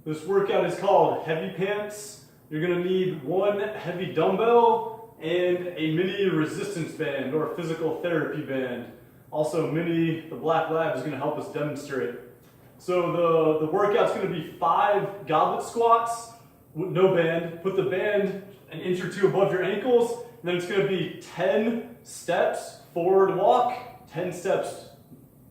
This workout is called heavy pants. You're gonna need one heavy dumbbell and a mini resistance band or physical therapy band. Also, Minnie, the Black Lab, is gonna help us demonstrate. So the workout's gonna be 5 goblet squats with no band. Put the band an inch or two above your ankles. And then it's gonna be 10 steps forward walk, 10 steps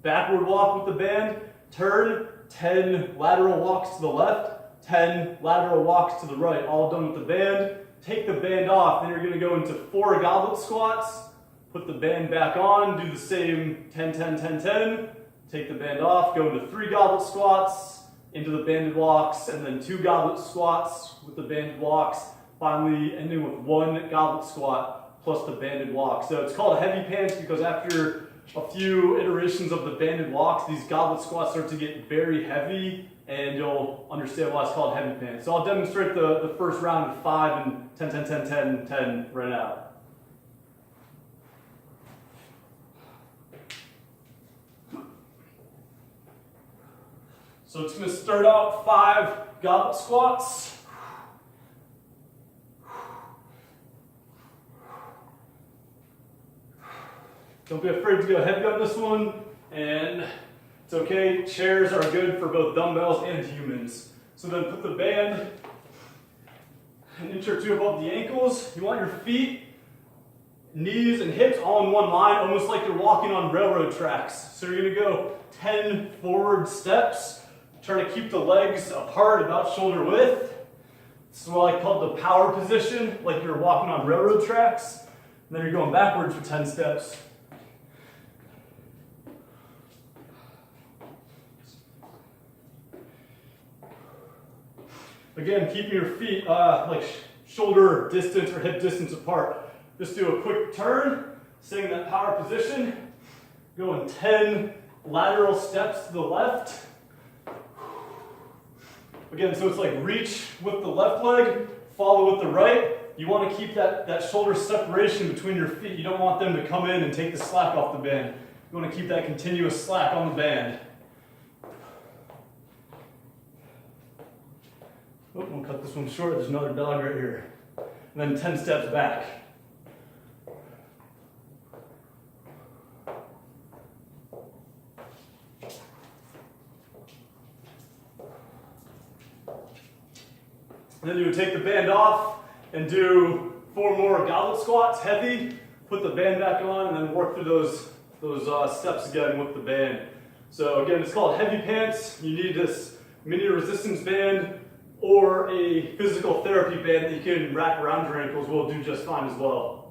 backward walk with the band, turn, 10 lateral walks to the left, 10 lateral walks to the right, all done with the band. Take the band off, then you're gonna go into 4 goblet squats, put the band back on, do the same 10, 10, 10, 10, take the band off, go into 3 goblet squats, into the banded walks, and then 2 goblet squats with the banded walks, finally ending with 1 goblet squat plus the banded walk. So it's called heavy pants because after a few iterations of the banded walks, these goblet squats start to get very heavy, and you'll understand why it's called heavy pants. So I'll demonstrate the first round of 5 and 10, 10, 10, 10, 10 right now. So it's going to start out 5 goblet squats. Don't be afraid to go heavy on this one, and it's okay. Chairs are good for both dumbbells and humans. So then put the band an inch or 2 above the ankles. You want your feet, knees, and hips all in one line, almost like you're walking on railroad tracks. So you're gonna go 10 forward steps. Try to keep the legs apart, about shoulder width. This is what I call the power position, like you're walking on railroad tracks. And then you're going backwards for 10 steps. Again, keeping your feet like shoulder distance or hip distance apart. Just do a quick turn, staying in that power position. Going 10 lateral steps to the left. Again, so it's like reach with the left leg, follow with the right. You want to keep that shoulder separation between your feet. You don't want them to come in and take the slack off the band. You want to keep that continuous slack on the band. Oh, we'll cut this one short. There's another dog right here. And then 10 steps back. And then you would take the band off and do 4 more goblet squats, heavy. Put the band back on and then work through those steps again with the band. So again, it's called heavy pants. You need this mini resistance band or a physical therapy band that you can wrap around your ankles will do just fine as well.